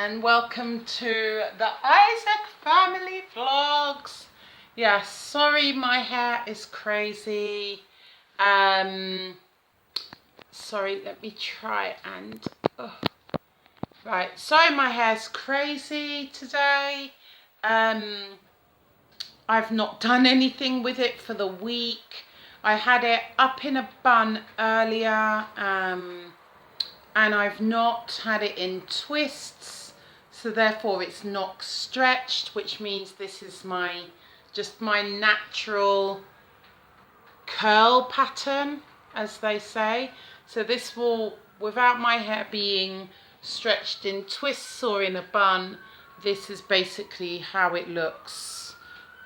and welcome to the Isaac family vlogs. Yeah, sorry my hair is crazy. Sorry, let me try and right, sorry my hair's crazy today. I've not done anything with it for the week. I had it up in a bun earlier, and I've not had it in twists, so therefore it's not stretched, which means this is just my natural curl pattern, as they say. So this will, without my hair being stretched in twists or in a bun, this is basically how it looks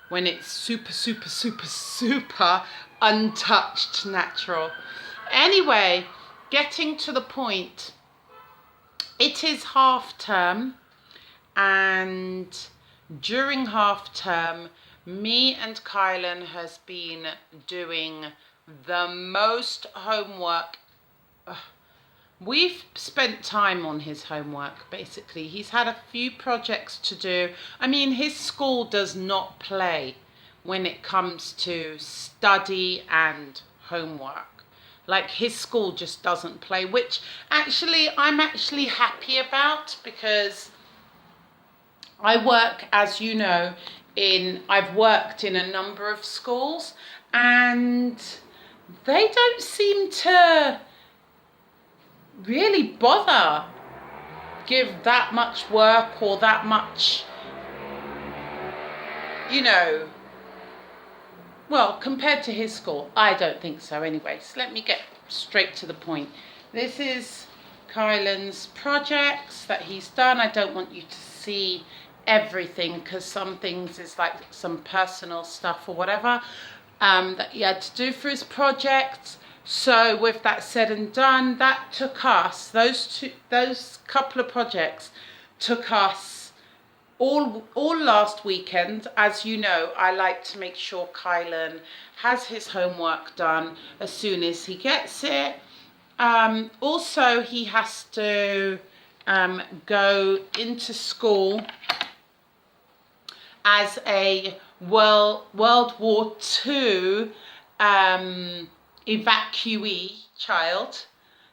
when it's super untouched natural. Anyway, getting to the point, it is half term, and during half term me and Kylan has been doing the most homework. We've spent time on his homework, basically. He's had a few projects to do. I mean, his school does not play when it comes to study and homework. Like, his school just doesn't play, which actually I'm actually happy about, because I work, as you know, I've worked in a number of schools, and they don't seem to really bother give that much work or that much, you know, well, compared to his school. I don't think so anyway. So let me get straight to the point. This is Kylan's projects that he's done. I don't want you to see everything, because some things is like some personal stuff or whatever that he had to do for his projects. So with that said and done, that took us, those couple of projects took us all last weekend. As you know, I like to make sure Kylan has his homework done as soon as he gets it. Also, he has to go into school as a World War II evacuee child.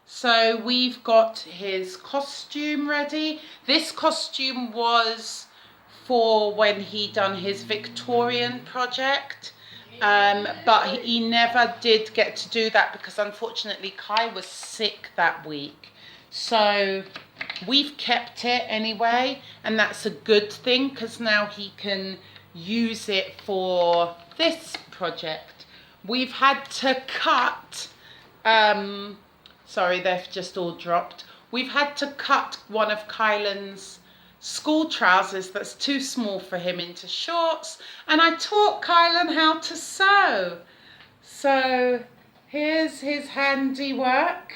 So we've got his costume ready. This costume was for when he done his Victorian project, but he never did get to do that because unfortunately Kai was sick that week. So we've kept it anyway, and that's a good thing, because now he can use it for this project. We've had to cut, sorry, they've just all dropped. We've had to cut one of Kylan's school trousers that's too small for him into shorts, and I taught Kylan how to sew. So here's his handiwork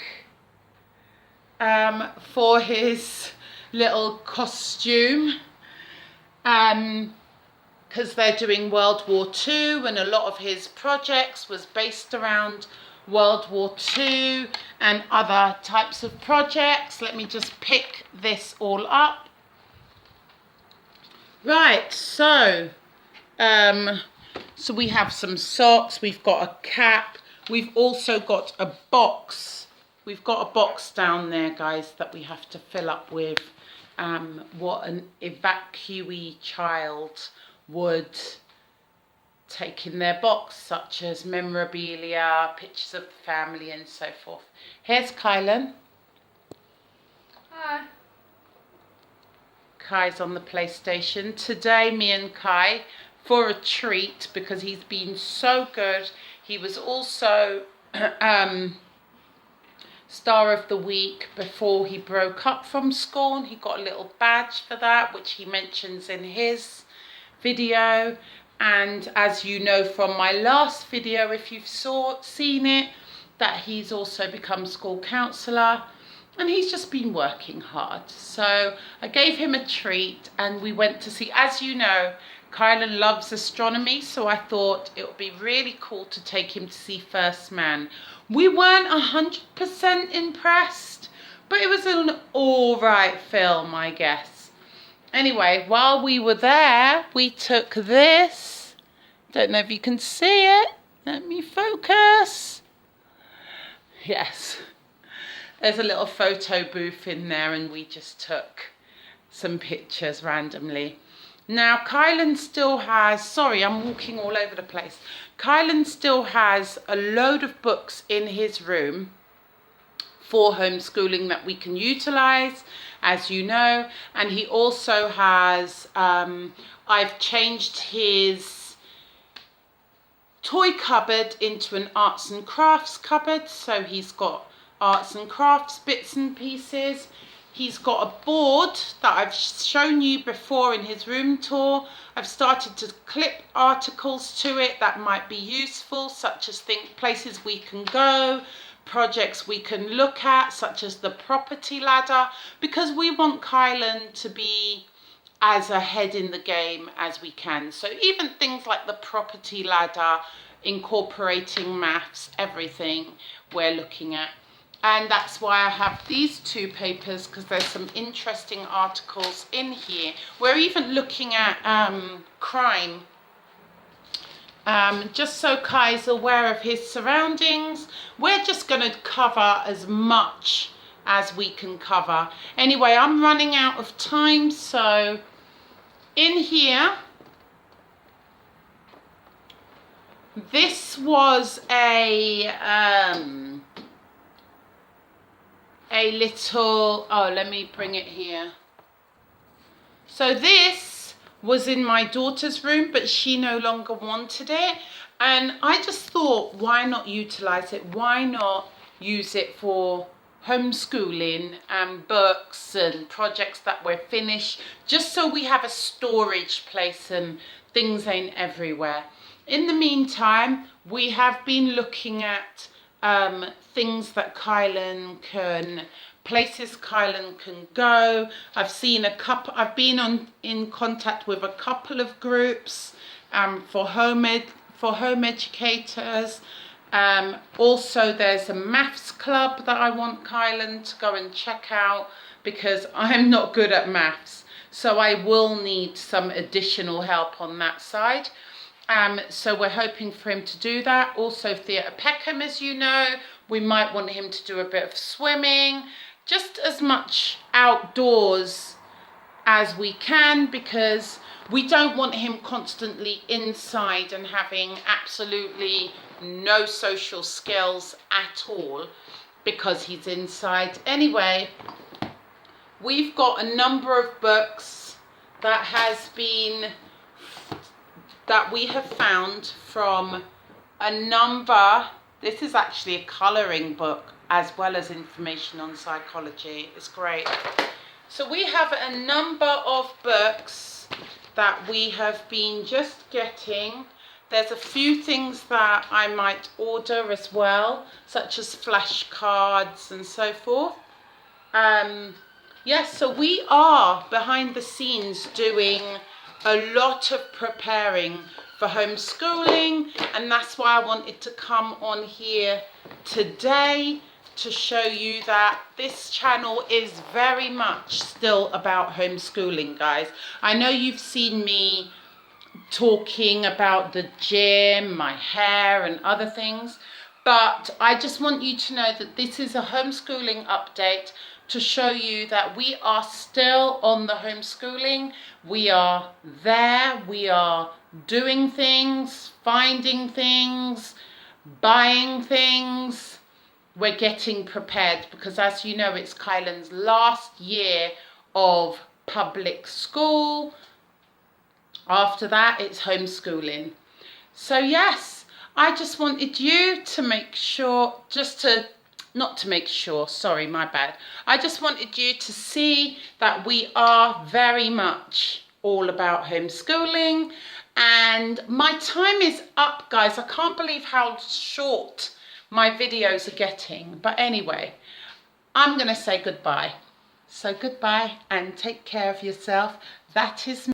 for his little costume. Because they're doing World War II, and a lot of his projects was based around World War II and other types of projects. Let me just pick this all up. Right, so we have some socks, we've got a cap, we've also got a box. We've got a box down there, guys, that we have to fill up with what an evacuee child would take in their box, such as memorabilia, pictures of the family, and so forth. Here's Kylan. Hi. Kai's on the PlayStation. Today, me and Kai, for a treat, because he's been so good. He was also Star of the Week before he broke up from school, and he got a little badge for that, which he mentions in his video. And as you know from my last video, if you've seen it, that he's also become school counsellor, and he's just been working hard. So I gave him a treat, and we went to see, as you know, Kylan loves astronomy, so I thought it would be really cool to take him to see First Man. We weren't 100% impressed, but it was an all right film, I guess. Anyway, while we were there, we took this. Don't know if you can see it. Let me focus. Yes. There's a little photo booth in there and we just took some pictures randomly. Now, Kylan still has, sorry, I'm walking all over the place. Kylan still has a load of books in his room for homeschooling that we can utilize, as you know. And he also has, I've changed his toy cupboard into an arts and crafts cupboard. So he's got arts and crafts bits and pieces. He's got a board that I've shown you before in his room tour. I've started to clip articles to it that might be useful, such as places we can go, projects we can look at, such as the property ladder, because we want Kylan to be as ahead in the game as we can. So even things like the property ladder, incorporating maths, everything we're looking at. And that's why I have these two papers, because there's some interesting articles in here. We're even looking at crime, just so Kai's aware of his surroundings. We're just going to cover as much as we can cover. Anyway, I'm running out of time, so in here, this was a little, oh, let me bring it here. So this was in my daughter's room, but she no longer wanted it. And I just thought, why not utilize it? Why not use it for homeschooling and books and projects that we're finished, just so we have a storage place and things ain't everywhere. In the meantime, we have been looking at things that Kylan can, places Kylan can go. I've seen a couple, I've been in contact with a couple of groups for home educators. Also there's a maths club that I want Kylan to go and check out, because I'm not good at maths, so I will need some additional help on that side. So we're hoping for him to do that. Also Theatre Peckham, as you know, we might want him to do a bit of swimming, just as much outdoors as we can, because we don't want him constantly inside and having absolutely no social skills at all because he's inside. Anyway, we've got a number of books that we have found from a number. This is actually a colouring book as well as information on psychology. It's great. So we have a number of books that we have been just getting. There's a few things that I might order as well, such as flashcards and so forth. Yes, so we are behind the scenes doing a lot of preparing for homeschooling, and that's why I wanted to come on here today to show you that this channel is very much still about homeschooling, guys. I know you've seen me talking about the gym, my hair and other things, but I just want you to know that this is a homeschooling update to show you that we are still on the homeschooling. We are there, we are doing things, finding things, buying things. We're getting prepared because, as you know, it's Kylan's last year of public school. After that, it's homeschooling. So yes, I just wanted you to make sure, sorry, my bad. I just wanted you to see that we are very much all about homeschooling. And my time is up, guys. I can't believe how short my videos are getting. But anyway, I'm going to say goodbye. So goodbye and take care of yourself. That is